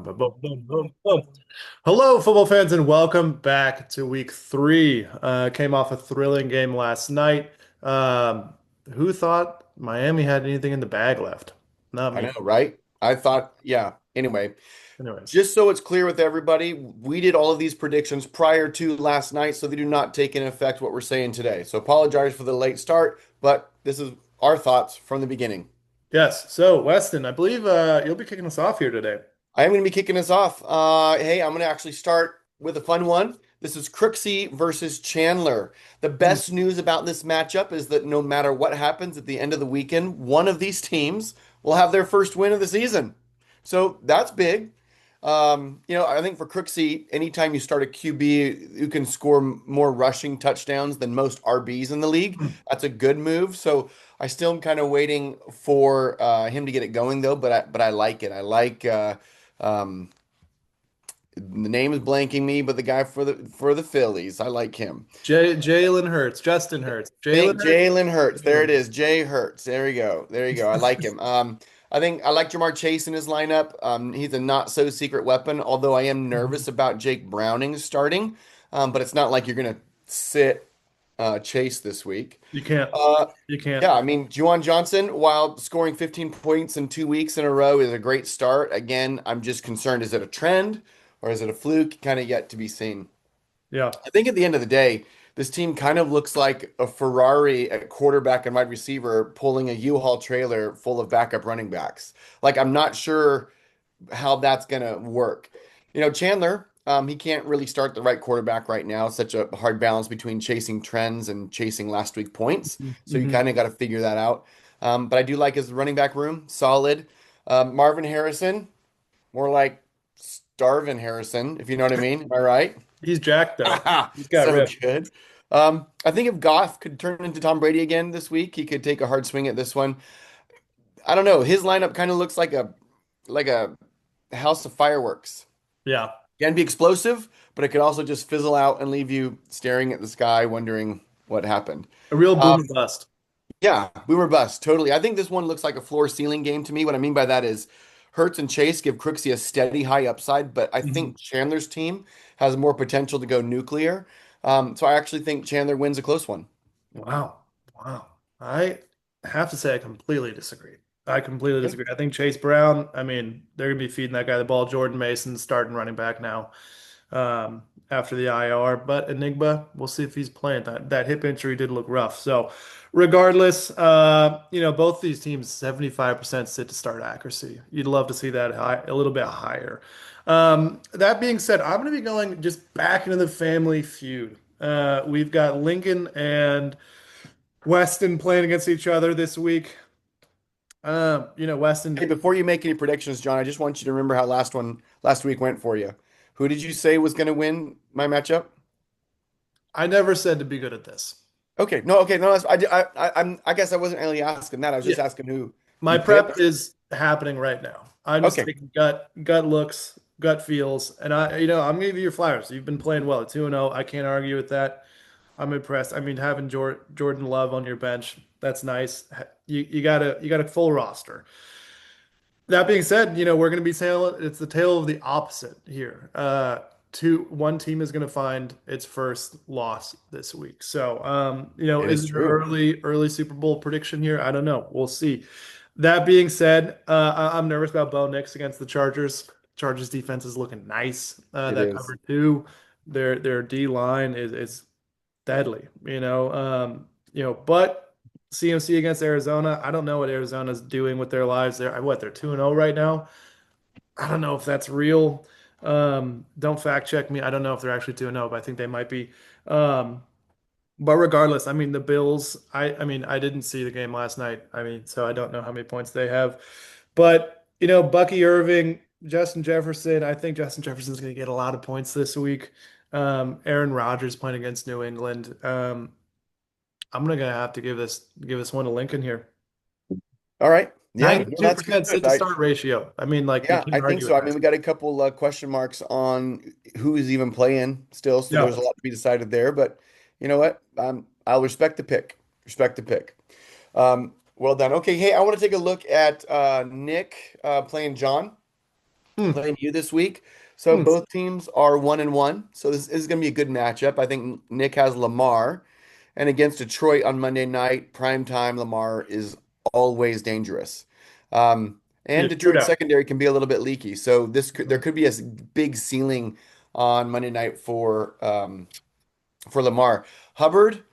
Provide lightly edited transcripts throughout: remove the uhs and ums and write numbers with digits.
Boom, boom, boom, boom, boom. Hello, football fans, and welcome back to week three. Came off a thrilling game last night. Um, who thought Miami had anything in the bag left? Not I me. know, right? I thought, yeah. Anyway, Anyways, just so it's clear with everybody, we did all of these predictions prior to last night, so they do not take into effect what we're saying today. So apologize for the late start, but this is our thoughts from the beginning. yes. So, Weston, I believe you'll be kicking us off here today. I am going to be kicking us off. Hey, I'm going to actually start with a fun one. This is Crooksey versus Chandler. The Hmm. best news about this matchup is that no matter what happens at the end of the weekend, one of these teams will have their first win of the season. So that's big. I think for Crooksey, anytime you start a QB who can score more rushing touchdowns than most RBs in the league, that's a good move. So I still am kind of waiting for him to get it going though. But I like it. I like um, the name is blanking me, but the guy for the Phillies, I like him. Jalen Hurts, Justin Hurts, Jalen Think Hurts. Jalen Hurts. There Jalen it is. Jay Hurts. There we go. There you go. I like him. I think I like Jamar Chase in his lineup. He's a not so secret weapon, although I am Hurts. nervous about Jake Browning starting. But it's not like you're gonna sit Chase this week. You can't. Uh, You can't. yeah, I mean, Juwan Johnson, while scoring 15 points in 2 weeks in a row, is a great start. Again, I'm just concerned, is it a trend or is it a fluke? Kind of yet to be seen. Yeah. I think at the end of the day, this team kind of looks like a Ferrari at quarterback and wide receiver pulling a U-Haul trailer full of backup running backs. Like, I'm not sure how that's going to work. Chandler, he can't really start the right quarterback right now. It's such a hard balance between chasing trends and chasing last week points. So you Mhm. kind of got to figure that out. But I do like his running back room, solid. Marvin Harrison, more like Starvin Harrison, if you know what I mean. Am I right? He's jacked though. He's got So rip. good. I think if Goff could turn into Tom Brady again this week, he could take a hard swing at this one. I don't know. His lineup kind of looks like a house of fireworks. Yeah. Can be explosive, but it could also just fizzle out and leave you staring at the sky, wondering what happened. A real Uh, boom and bust. yeah, boomer bust, totally. I think this one looks like a floor ceiling game to me. What I mean by that is Hurts and Chase give Crooksy a steady high upside, but I Mhm. think Chandler's team has more potential to go nuclear. So I actually think Chandler wins a close one. Wow. Wow. I have to say I completely disagree. I completely Okay. disagree. I think Chase Brown, I mean, they're gonna be feeding that guy the ball. Jordan Mason starting running back now, after the IR. But Enigma, we'll see if he's playing. That hip injury did look rough. So regardless, both these teams 75% sit to start accuracy. You'd love to see that high, a little bit higher. That being said, I'm going to be going just back into the family feud. We've got Lincoln and Weston playing against each other this week. Hey, Weston, before you make any predictions, John, I just want you to remember how last week went for you. Who did you say was going to win my matchup? I never said to be good at this. Okay, no, I guess I wasn't really asking that. I was Yeah, just asking who my you prep picked. is happening right now. I'm just Okay, taking gut looks, gut feels, and I'm gonna give you your flowers. You've been playing well, 2-0. I can't argue with that. I'm impressed. I mean, having Jordan Love on your bench, that's nice. You got a full roster. That being said, we're going to be saying it's the tale of the opposite here. One team is going to find its first loss this week. So, it is is it your true. early Super Bowl prediction here? I don't know. We'll see. That being said, I'm nervous about Bo Nix against the Chargers. Chargers defense is looking nice. It That is. cover two, their D line is deadly. But CMC against Arizona, I don't know what Arizona's doing with their lives. They're 2-0 right now. I don't know if that's real. Don't fact check me. I don't know if they're actually 2-0, but I think they might be. Um, but regardless, I mean the Bills, I mean I didn't see the game last night. I mean, so I don't know how many points they have. But, Bucky Irving, Justin Jefferson, I think Justin Jefferson's going to get a lot of points this week. Aaron Rodgers playing against New England. I'm gonna have to give this one to Lincoln here. All right. Yeah, no, that's 92% good. sit to start ratio. I mean, like you Yeah, can't I think argue with so. I mean, that. we got a couple question marks on who is even playing still, so Yeah. there's a lot to be decided there. But you know what? I'll respect the pick. Respect the pick. Well done. Okay, hey, I want to take a look at Nick playing John. Hmm. playing you this week. So Hmm. both teams are 1-1. So this is going to be a good matchup. I think Nick has Lamar, and against Detroit on Monday night, prime time, Lamar is always dangerous. And Yeah, true Detroit that. secondary can be a little bit leaky. So there could be a big ceiling on Monday night for Lamar. Hubbard,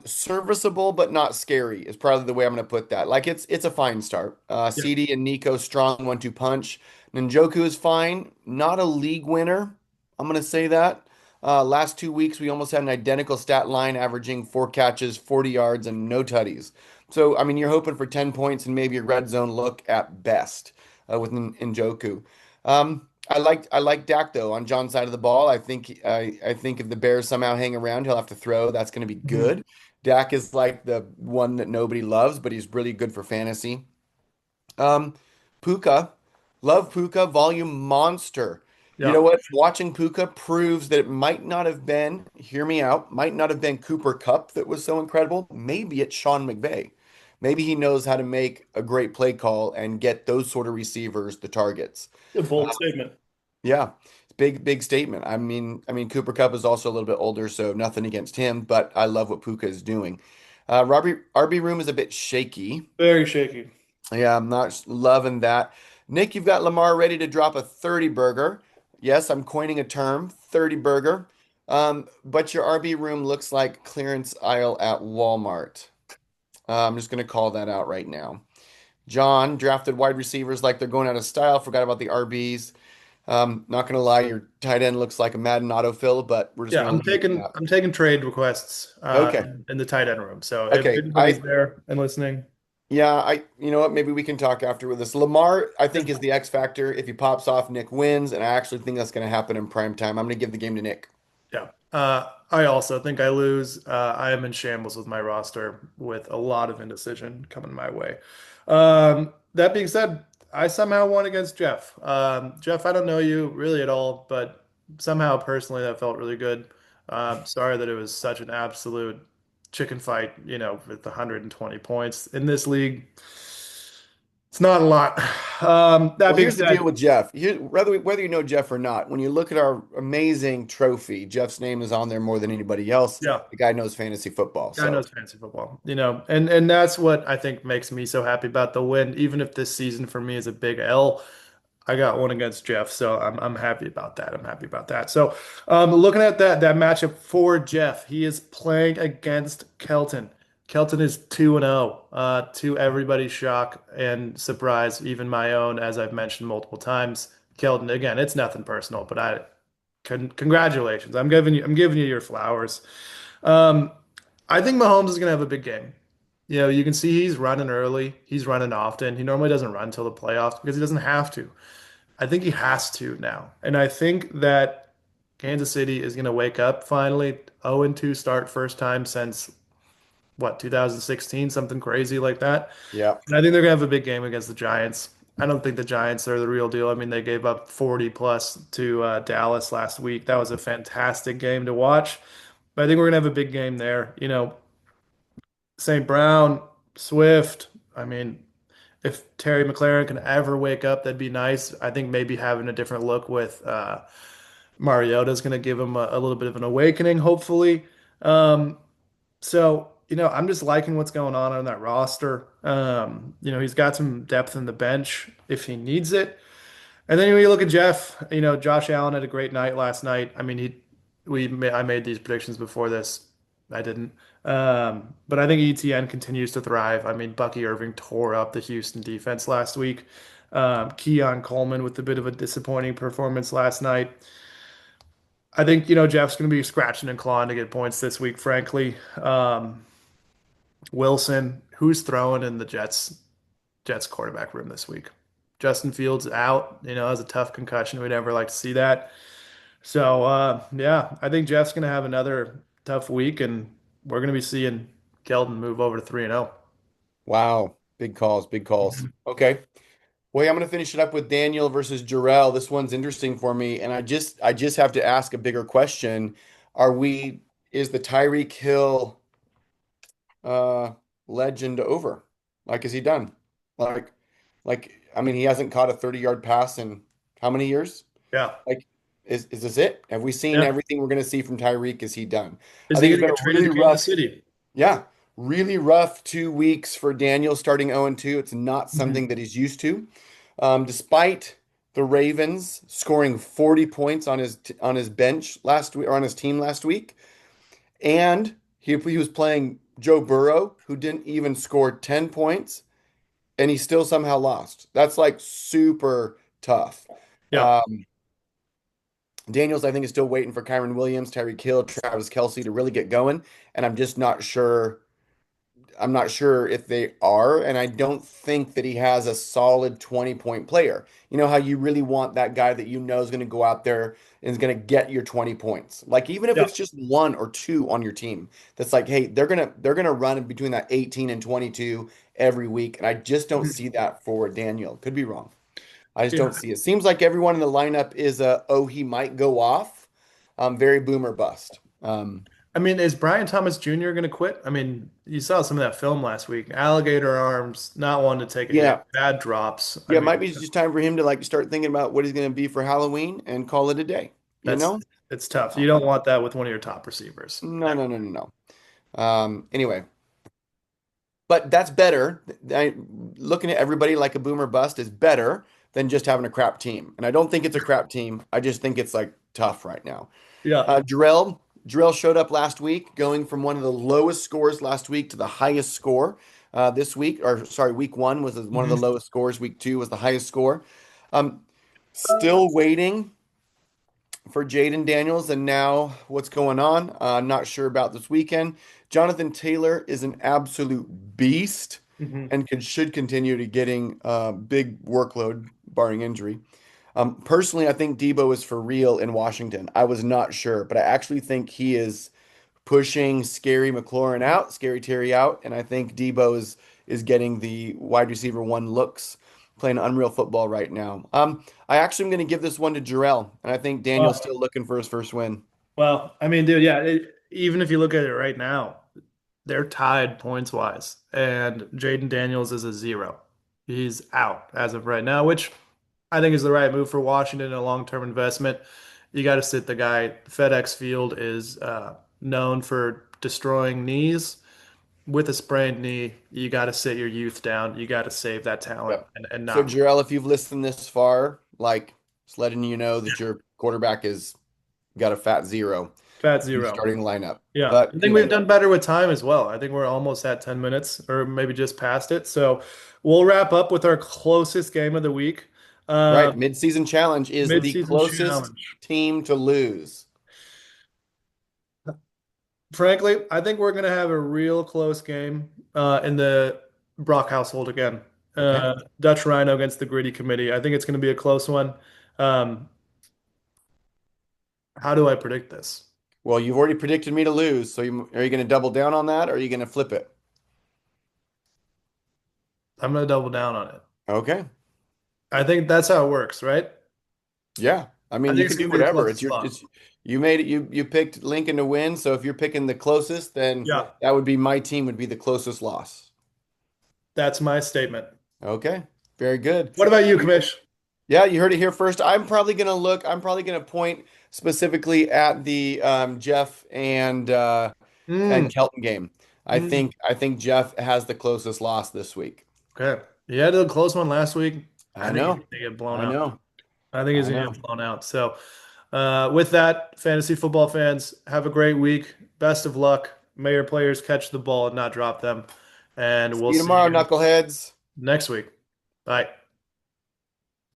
serviceable but not scary is probably the way I'm going to put that. Like it's a fine start. Yeah. CD and Nico strong 1-2 punch. Njoku is fine, not a league winner. I'm going to say that. Last 2 weeks we almost had an identical stat line, averaging 4 catches, 40 yards, and no tutties. So I mean you're hoping for 10 points and maybe a red zone look at best with Njoku. I like Dak though on John's side of the ball. I think if the Bears somehow hang around, he'll have to throw. That's going to be Mhm. good. Dak is like the one that nobody loves, but he's really good for fantasy. Um, Puka, love Puka, volume monster. You know Yeah. what? Watching Puka proves that it might not have been, hear me out, might not have been Cooper Kupp that was so incredible. Maybe it's Sean McVay. Maybe he knows how to make a great play call and get those sort of receivers the targets. A bold statement. Yeah, it's big statement. I mean Cooper Kupp is also a little bit older, so nothing against him, but I love what Puka is doing. Robbie RB room is a bit shaky. Very shaky. Yeah, I'm not loving that. Nick, you've got Lamar ready to drop a 30 burger. Yes, I'm coining a term, 30 burger. But your RB room looks like clearance aisle at Walmart. I'm just going to call that out right now. John drafted wide receivers like they're going out of style, forgot about the RBs. Not gonna lie, your tight end looks like a Madden autofill, but we're just Yeah, gonna I'm leave it at taking that. I'm taking trade requests Okay. in the tight end room. So if Okay. anybody's there and listening, You know what? Maybe we can talk after with this. Lamar, I think, is the X factor. If he pops off, Nick wins, and I actually think that's gonna happen in prime time. I'm gonna give the game to Nick. yeah. I also think I lose. I am in shambles with my roster with a lot of indecision coming my way. That being said, I somehow won against Jeff. Jeff, I don't know you really at all, but somehow personally that felt really good. Sorry that it was such an absolute chicken fight, with 120 points in this league. It's not a lot. That Well, being here's the deal said, with Jeff. Whether you know Jeff or not, when you look at our amazing trophy, Jeff's name is on there more than anybody else. yeah. The guy knows fantasy football. Guy So knows fantasy football, and that's what I think makes me so happy about the win. Even if this season for me is a big L, I got one against Jeff, so I'm happy about that. I'm happy about that. So, looking at that matchup for Jeff, he is playing against Kelton. Kelton is 2-0, to everybody's shock and surprise, even my own, as I've mentioned multiple times. Kelton, again, it's nothing personal, but congratulations. I'm giving you your flowers. Um, I think Mahomes is going to have a big game. You can see he's running early. He's running often. He normally doesn't run till the playoffs because he doesn't have to. I think he has to now. And I think that Kansas City is going to wake up finally. 0-2 start first time since what, 2016, something crazy like that. yeah, And I think they're going to have a big game against the Giants. I don't think the Giants are the real deal. I mean, they gave up 40 plus to Dallas last week. That was a fantastic game to watch. But I think we're going to have a big game there. St. Brown, Swift. I mean, if Terry McLaurin can ever wake up, that'd be nice. I think maybe having a different look with Mariota is going to give him a little bit of an awakening, hopefully. So, I'm just liking what's going on that roster. He's got some depth in the bench if he needs it. And then when you look at Jeff, Josh Allen had a great night last night. I mean, I made these predictions before this. I didn't. But I think ETN continues to thrive. I mean, Bucky Irving tore up the Houston defense last week. Keon Coleman with a bit of a disappointing performance last night. I think, Jeff's going to be scratching and clawing to get points this week, frankly. Wilson, who's throwing in the Jets quarterback room this week? Justin Fields out, has a tough concussion. We'd never like to see that. So, yeah, I think Jeff's going to have another tough week, and we're going to be seeing Keldon move over to 3-0. wow, big calls, big calls. Okay. Well, yeah, I'm going to finish it up with Daniel versus Jarrell. This one's interesting for me, and I just have to ask a bigger question. Are we is the Tyreek Hill uh legend over? Like, is he done? Like, like I mean, he hasn't caught a 30-yard pass in how many years? Yeah. Like, is this it? Have we seen Yeah. everything we're going to see from Tyreek? Is he done? I Is he think going it's to been get a traded really to Kansas rough, City? yeah, really rough 2 weeks for Daniel starting 0-2. It's not Mhm. something that he's used to. Despite the Ravens scoring 40 points on his bench last week or on his team last week, and he was playing Joe Burrow, who didn't even score 10 points, and he still somehow lost. That's like super tough. Yeah. Um, Daniels, I think, is still waiting for Kyron Williams, Tyreek Hill, Travis Kelce to really get going, and I'm just not sure. I'm not sure if they are, and I don't think that he has a solid 20-point player. You know how you really want that guy that you know is going to go out there and is going to get your 20 points. Like even if Yeah. it's just one or two on your team, that's like, hey, they're gonna run in between that 18 and 22 every week, and I just don't Mhm. see that for Daniel. Could be wrong. I just Yeah. don't see it. Seems like everyone in the lineup is oh, he might go off. Very boomer bust. I mean, is Brian Thomas Jr. going to quit? I mean, you saw some of that film last week. Alligator arms, not one to take a hit, Yeah, bad drops. I yeah, it mean, might be just time for him to like start thinking about what he's going to be for Halloween and call it a day. You that's know? it's tough. You Um, don't want that with one of your top receivers. no, no, no, no, no. Anyway, but that's better. Looking at everybody like a boomer bust is better than just having a crap team. And I don't think it's a crap team. I just think it's like tough right now. Yeah. Jarrell showed up last week, going from one of the lowest scores last week to the highest score this week. Or sorry, week one was one of the Mhm. lowest scores. Week two was the highest score. Um, Still waiting for Jaden Daniels, and now what's going on? Not sure about this weekend. Jonathan Taylor is an absolute beast Mhm. and should continue to getting big workload, barring injury. Personally, I think Debo is for real in Washington. I was not sure, but I actually think he is pushing Scary McLaurin out, Scary Terry out, and I think Debo is getting the wide receiver one looks, playing unreal football right now. I actually am going to give this one to Jarrell, and I think Daniel's Well, still looking for his first win. well, I mean, dude, yeah, even if you look at it right now, they're tied points wise, and Jaden Daniels is a zero. He's out as of right now, which I think is the right move for Washington, a long-term investment. You got to sit the guy. FedEx Field is known for destroying knees. With a sprained knee, you got to sit your youth down. You got to save that talent Yep. and So not Jarrell, if you've listened this far, like just letting you know that your quarterback is got a fat zero fat in the zero. starting lineup. Yeah, But I think we've anyway, done better with time as well. I think we're almost at 10 minutes or maybe just past it. So we'll wrap up with our closest game of the week. right, midseason challenge is the Midseason closest challenge. team to lose. Frankly, I think we're going to have a real close game in the Brock household again. Okay. Dutch Rhino against the Gritty Committee. I think it's going to be a close one. Um, how do I predict this? Well, you've already predicted me to lose, so are you going to double down on that or are you going to flip it? I'm going to double down on it. Okay. I think that's how it works, right? Yeah. I I mean, you think it's can do going to be the whatever. closest loss. You made it you picked Lincoln to win, so if you're picking the closest, then Yeah, that would be my team would be the closest loss. that's my statement. Okay. Very good. What about you, Kamish? Yeah, you heard it here first. I'm probably gonna point specifically at the Jeff Mm, and Kelton game. mm. I think Jeff has the closest loss this week. Okay. He had a close one last week. I I think he's know. going to get blown I out. know. I think he's I going to know. get blown out. So, with that, fantasy football fans, have a great week. Best of luck. May your players catch the ball and not drop them. And See we'll you see tomorrow, you knuckleheads. next week. Bye.